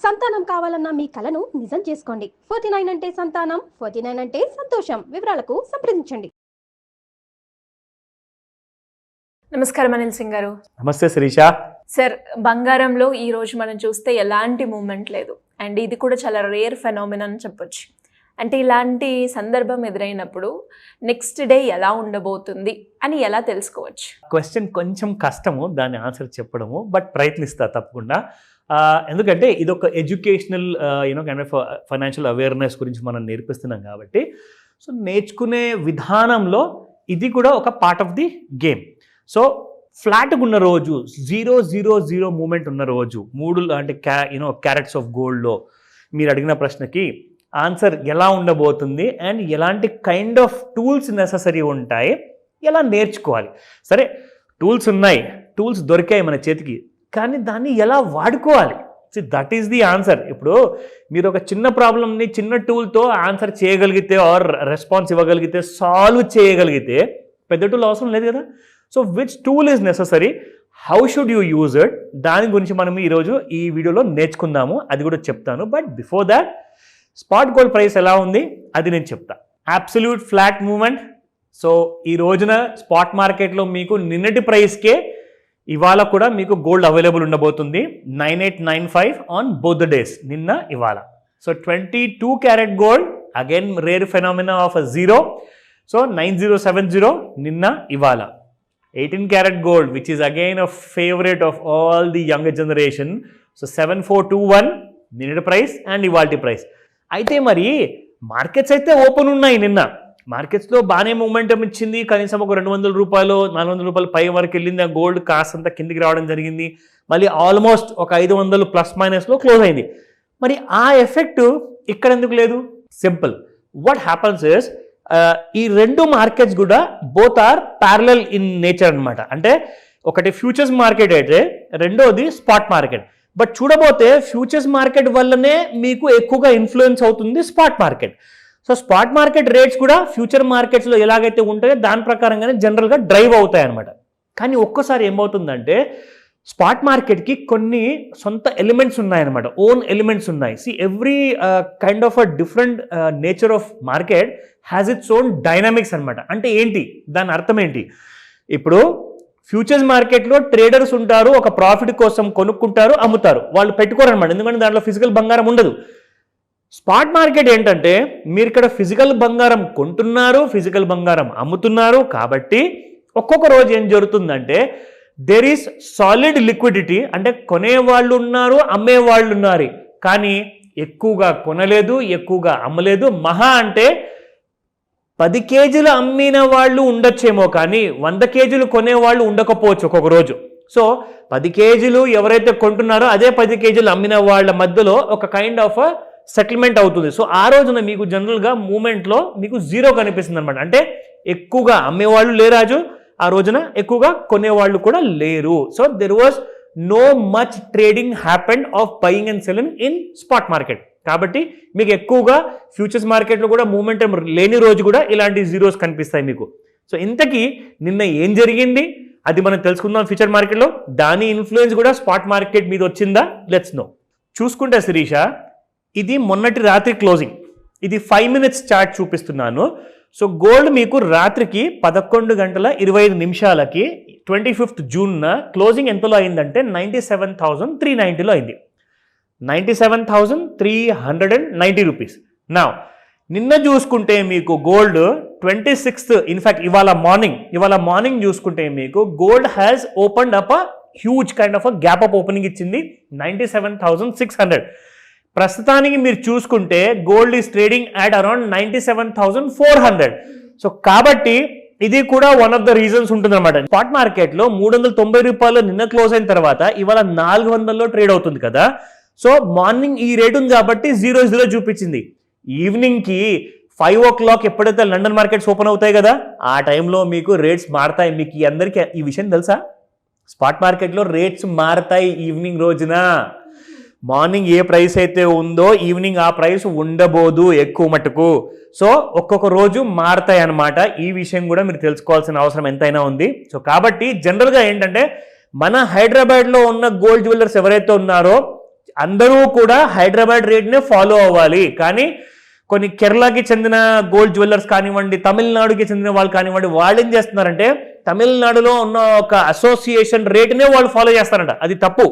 సంతానం కావాలన్న మీ కలను నిజం చేసుకోండి. 49 అంటే సంతానం, 49 అంటే సంతోషం. వివరాలకు సంప్రదించండి. నమస్కారం అనిల్ సింగ్ గారు. నమస్తే శిరీష. సార్, బంగారంలో ఈ రోజు మనం చూస్తే ఎలాంటి మూమెంట్ లేదు, అండ్ ఇది కూడా చాలా రేర్ ఫెనామినా అని చెప్పొచ్చు. అంటే ఇలాంటి సందర్భం ఎదురైనప్పుడు నెక్స్ట్ డే ఎలా ఉండబోతుంది అని ఎలా తెలుసుకోవచ్చు? క్వశ్చన్ కొంచెం కష్టము దాని ఆన్సర్ చెప్పడము, బట్ ప్రయత్నిస్తా తప్పకుండా. ఎందుకంటే ఇది ఒక educational kind of financial awareness గురించి మనం నేర్పిస్తున్నాం కాబట్టి, సో నేర్చుకునే విధానంలో ఇది కూడా ఒక part of the game. So ఫ్లాట్గా ఉన్న రోజు 000 మూమెంట్ ఉన్న రోజు 3 అంటే క్యారెట్స్ ఆఫ్ గోల్డ్లో మీరు అడిగిన ప్రశ్నకి ఆన్సర్ ఎలా ఉండబోతుంది అండ్ ఎలాంటి కైండ్ ఆఫ్ టూల్స్ నెససరీ ఉంటాయి, ఎలా నేర్చుకోవాలి. సరే, టూల్స్ ఉన్నాయి, టూల్స్ దొరికాయి మన చేతికి, కానీ దాన్ని ఎలా వాడుకోవాలి, దట్ ఈస్ ది ఆన్సర్. ఇప్పుడు మీరు ఒక చిన్న ప్రాబ్లమ్ని చిన్న టూల్తో ఆన్సర్ చేయగలిగితే ఆర్ రెస్పాన్స్ ఇవ్వగలిగితే, సాల్వ్ చేయగలిగితే పెద్ద టూల్ అవసరం లేదు కదా. So which tool is necessary, how should you use it, దాని గురించి మనం ఈరోజు ఈ వీడియోలో నేర్చుకుందాము, అది కూడా చెప్తాను. But before that, spot gold price ఎలా ఉంది అది నేను చెప్తా. Absolute flat moment. సో ఈ రోజున స్పాట్ మార్కెట్లో మీకు నిన్నటి ప్రైస్కే ఇవాళ కూడా మీకు గోల్డ్ అవైలబుల్ ఉండబోతుంది. 9895 ఆన్ బోత్ ద డేస్, నిన్న ఇవాళ. So 22 carat gold, again rare phenomena of 0. So 9070 నిన్న ఇవాళ. 18 carat gold, which is again a favourite of all the younger generation. So 7421 నిన్నటి ప్రైస్ అండ్ ఇవాల్టి ప్రైస్. అయితే మరి మార్కెట్స్ అయితే ఓపెన్ ఉన్నాయి. నిన్న మార్కెట్స్లో బాగానే మూమెంటం ఇచ్చింది, కనీసం ఒక 200 రూపాయలు 400 రూపాయలు పై వరకు వెళ్ళింది. ఆ గోల్డ్ కాస్తంత కిందికి రావడం జరిగింది. మళ్ళీ ఆల్మోస్ట్ ఒక 500 ప్లస్ మైనస్లో క్లోజ్ అయింది. మరి ఆ ఎఫెక్ట్ ఇక్కడ ఎందుకు లేదు? సింపుల్, వాట్ హ్యాపన్స్ ఇస్ ఈ రెండు మార్కెట్స్ కూడా both are parallel in nature అనమాట. అంటే ఒకటి ఫ్యూచర్స్ మార్కెట్ అయితే, రెండోది స్పాట్ మార్కెట్. బట్ చూడబోతే ఫ్యూచర్స్ మార్కెట్ వల్లనే మీకు ఎక్కువగా ఇన్ఫ్లుయెన్స్ అవుతుంది spot market. So spot market rates కూడా ఫ్యూచర్ మార్కెట్స్లో ఎలాగైతే ఉంటాయో దాని ప్రకారంగానే జనరల్గా డ్రైవ్ అవుతాయి అనమాట. కానీ ఒక్కసారి ఏమవుతుందంటే స్పాట్ మార్కెట్కి కొన్ని సొంత ఎలిమెంట్స్ ఉన్నాయన్నమాట, ఓన్ ఎలిమెంట్స్ ఉన్నాయి. See every kind of a different nature of market has its own dynamics అనమాట. అంటే ఏంటి దాని అర్థం ఏంటి? ఇప్పుడు ఫ్యూచర్స్ మార్కెట్లో ట్రేడర్స్ ఉంటారు, ఒక ప్రాఫిట్ కోసం కొనుక్కుంటారు, అమ్ముతారు, వాళ్ళు పెట్టుకోరు అనమాట, ఎందుకంటే దాంట్లో ఫిజికల్ బంగారం ఉండదు. స్పాట్ మార్కెట్ ఏంటంటే మీరు ఇక్కడ ఫిజికల్ బంగారం కొంటున్నారు, ఫిజికల్ బంగారం అమ్ముతున్నారు. కాబట్టి ఒక్కొక్క రోజు ఏం జరుగుతుందంటే దెర్ ఈస్ సాలిడ్ లిక్విడిటీ, అంటే కొనేవాళ్ళు ఉన్నారు, అమ్మేవాళ్ళు ఉన్నారు, కానీ ఎక్కువగా కొనలేదు, ఎక్కువగా అమ్మలేదు. మహా అంటే 10 కేజీలు అమ్మిన వాళ్ళు ఉండొచ్చేమో, కానీ 100 కేజీలు కొనేవాళ్ళు ఉండకపోవచ్చు ఒక్కొక్క రోజు. సో 10 కేజీలు ఎవరైతే కొంటున్నారో అదే 10 కేజీలు అమ్మిన వాళ్ళ మధ్యలో ఒక కైండ్ ఆఫ్ సెటిల్మెంట్ అవుతుంది. సో ఆ రోజున మీకు జనరల్గా మూమెంట్లో మీకు 0 కనిపిస్తుంది అనమాట. అంటే ఎక్కువగా అమ్మేవాళ్ళు లేరాజు ఆ రోజున, ఎక్కువగా కొనేవాళ్ళు కూడా లేరు. So there was no much trading happened of buying and selling in spot market. కాబట్టి మీకు ఎక్కువగా ఫ్యూచర్స్ మార్కెట్లో కూడా మూమెంటం లేని రోజు కూడా ఇలాంటి జీరోస్ కనిపిస్తాయి మీకు. సో ఇంతకీ నిన్న ఏం జరిగింది అది మనం తెలుసుకుందాం. ఫ్యూచర్ మార్కెట్లో దాని ఇన్ఫ్లుయెన్స్ కూడా స్పాట్ మార్కెట్ మీద వచ్చిందా, లెట్స్ నో. చూసుకుంటే శిరీష, ఇది మొన్నటి రాత్రి క్లోజింగ్, ఇది 5 మినిట్స్ చార్ట్ చూపిస్తున్నాను. సో గోల్డ్ మీకు రాత్రికి 11:25 25th జూన్న క్లోజింగ్ ఎంతలో అయిందంటే 97,390లో అయింది. 97,390 రూపీస్. నా నిన్న చూసుకుంటే మీకు గోల్డ్ 26th, ఇన్ఫ్యాక్ట్ ఇవాళ మార్నింగ్ చూసుకుంటే మీకు gold has opened up a huge kind of a gap up opening ఇచ్చింది 97,600. ప్రస్తుతానికి మీరు చూసుకుంటే gold is trading at around 97,400. So కాబట్టి ఇది కూడా వన్ ఆఫ్ ద రీజన్స్ ఉంటుంది అనమాట. స్పాట్ మార్కెట్లో 390 రూపాయలు నిన్న క్లోజ్ అయిన తర్వాత ఇవాళ 400లో ట్రేడ్ అవుతుంది కదా. సో మార్నింగ్ ఈ రేట్ ఉంది కాబట్టి 0 చూపించింది. ఈవినింగ్కి 5 o'clock ఎప్పుడైతే లండన్ మార్కెట్స్ ఓపెన్ అవుతాయి కదా, ఆ టైంలో మీకు రేట్స్ మారుతాయి. మీకు అందరికీ ఈ విషయం తెలుసా? స్పాట్ మార్కెట్లో రేట్స్ మారుతాయి ఈవినింగ్ రోజున. మార్నింగ్ ఏ ప్రైస్ అయితే ఉందో ఈవినింగ్ ఆ ప్రైస్ ఉండబోదు ఎక్కువ మటుకు. సో ఒక్కొక్క రోజు మారుతాయి అన్నమాట. ఈ విషయం కూడా మీరు తెలుసుకోవాల్సిన అవసరం ఎంతైనా ఉంది. సో కాబట్టి జనరల్గా ఏంటంటే మన హైదరాబాద్లో ఉన్న గోల్డ్ జ్యువెలర్స్ ఎవరైతే ఉన్నారో అందరూ కూడా హైదరాబాద్ రేట్నే ఫాలో అవ్వాలి. కానీ కొన్ని కేరళకి చెందిన గోల్డ్ జ్యువెలర్స్ కానివ్వండి, తమిళనాడుకి చెందిన వాళ్ళు కానివ్వండి, వాళ్ళు ఏం చేస్తున్నారంటే తమిళనాడులో ఉన్న ఒక అసోసియేషన్ రేట్నే వాళ్ళు ఫాలో చేస్తారంట. అది తప్పు.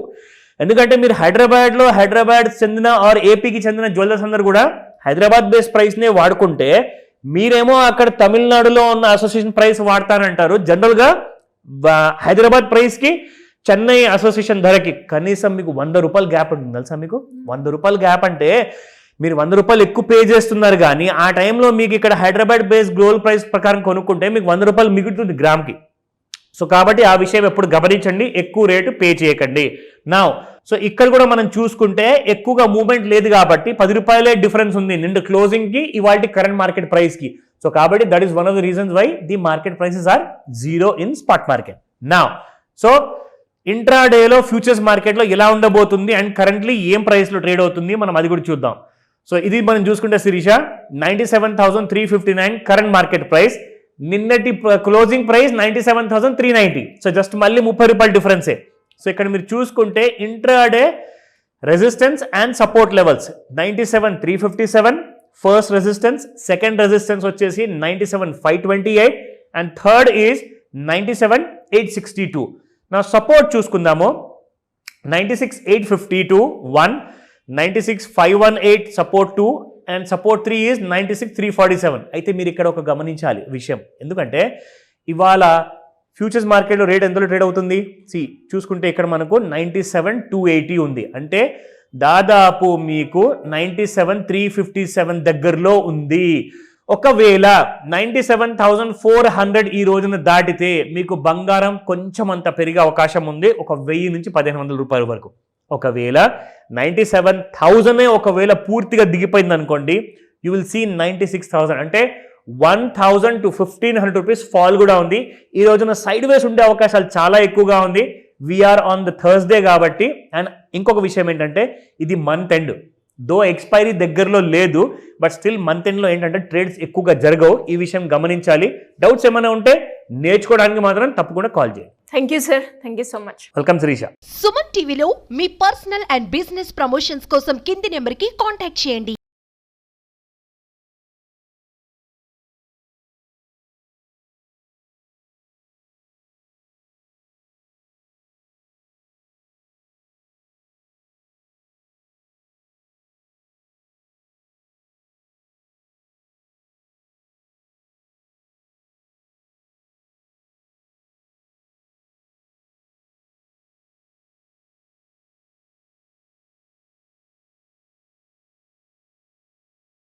ఎందుకంటే మీరు హైదరాబాద్ చెందిన ఆర్ ఏపీకి చెందిన జ్యువెలర్స్ అందరూ కూడా హైదరాబాద్ బేస్ ప్రైస్నే వాడుకుంటే మీరేమో అక్కడ తమిళనాడులో ఉన్న అసోసియేషన్ ప్రైస్ వాడతానంటారు. జనరల్గా హైదరాబాద్ ప్రైస్కి చెన్నై అసోసియేషన్ ధరకి కనీసం మీకు 100 రూపాయల గ్యాప్ ఉంటుంది తెలుసా మీకు? 100 రూపాయల గ్యాప్ అంటే మీరు 100 రూపాయలు ఎక్కువ పే చేస్తున్నారు. కానీ ఆ టైంలో మీకు ఇక్కడ హైదరాబాద్ బేస్ గ్లోబల్ ప్రైస్ ప్రకారం కొనుక్కుంటే మీకు 100 రూపాయలు మిగులుతుంది గ్రామ్కి. సో కాబట్టి ఆ విషయం ఎప్పుడు గమనించండి, ఎక్కువ రేటు పే చేయకండి. నా సో ఇక్కడ కూడా మనం చూసుకుంటే ఎక్కువగా మూవ్మెంట్ లేదు కాబట్టి 10 రూపాయలే డిఫరెన్స్ ఉంది నిండు క్లోజింగ్కి ఇవాళ కరెంట్ మార్కెట్ ప్రైస్కి. సో కాబట్టి that is one of the reasons why the market prices are 0 in spot market. నా సో ఇంట్రాడేలో ఫ్యూచర్స్ మార్కెట్లో ఎలా ఉండబోతుంది అండ్ కరెంట్లీ ఏం ప్రైస్లో ట్రేడ్ అవుతుంది మనం అది కూడా చూద్దాం. సో ఇది మనం చూసుకుంటే శిరీష 97,359 కరెంట్ మార్కెట్ ప్రైస్, నిన్నటి క్లోజింగ్ ప్రైస్ 97,390. సో జస్ట్ మళ్ళీ 30 రూపాయల డిఫరెన్సే. సో ఇక్కడ మీరు చూసుకుంటే intraday resistance and support levels 97,357 first resistance, second resistance వచ్చేసి 97,528 అండ్ థర్డ్ ఈజ్ 97,862. నా సపోర్ట్ చూసుకుందాము 96,852 1, 96,518 సపోర్ట్ 2 అండ్ సపోర్ట్ 3 ఈజ్ 96,347. అయితే మీరు ఇక్కడ ఒక గమనించాలి విషయం, ఎందుకంటే ఇవాళ ఫ్యూచర్స్ మార్కెట్లో రేట్ ఎంతలో ట్రేడ్ అవుతుంది చూసుకుంటే ఇక్కడ మనకు 97,280 ఉంది. అంటే దాదాపు మీకు 97,357 దగ్గరలో ఉంది. ఒకవేళ 97,400 ఈ రోజున దాటితే మీకు బంగారం కొంచెం అంత పెరిగే అవకాశం ఉంది, ఒక 1000 నుంచి 1,500 రూపాయల వరకు. ఒకవేళ 97,000 ఒకవేళ పూర్తిగా దిగిపోయింది అనుకోండి, యూ విల్ సీ 96,000 అంటే 1,000 to 1,500 రూపీస్ ఫాల్ కూడా ఉంది. ఈ రోజున సైడ్ వేస్ ఉండే అవకాశాలు చాలా ఎక్కువగా ఉంది. వీఆర్ ఆన్ ద థర్స్డే కాబట్టి. అండ్ ఇంకొక విషయం ఏంటంటే ఇది మంత్ ఎండ్, దో ఎక్స్పైరీ దగ్గరలో లేదు, బట్ స్టిల్ మంత్ ఎండ్లో ఏంటంటే ట్రేడ్స్ ఎక్కువగా జరగవు. ఈ విషయం గమనించాలి. డౌట్స్ ఏమైనా ఉంటే నేర్చుకోవడానికి మాత్రం తప్పకుండా కాల్ చేయండి. Thank you sir, thank you so much. Welcome Shirisha. Suman టీవీలో మీ పర్సనల్ అండ్ బిజినెస్ ప్రమోషన్స్ కోసం కింది నెంబర్కి కాంటాక్ట్ చేయండి.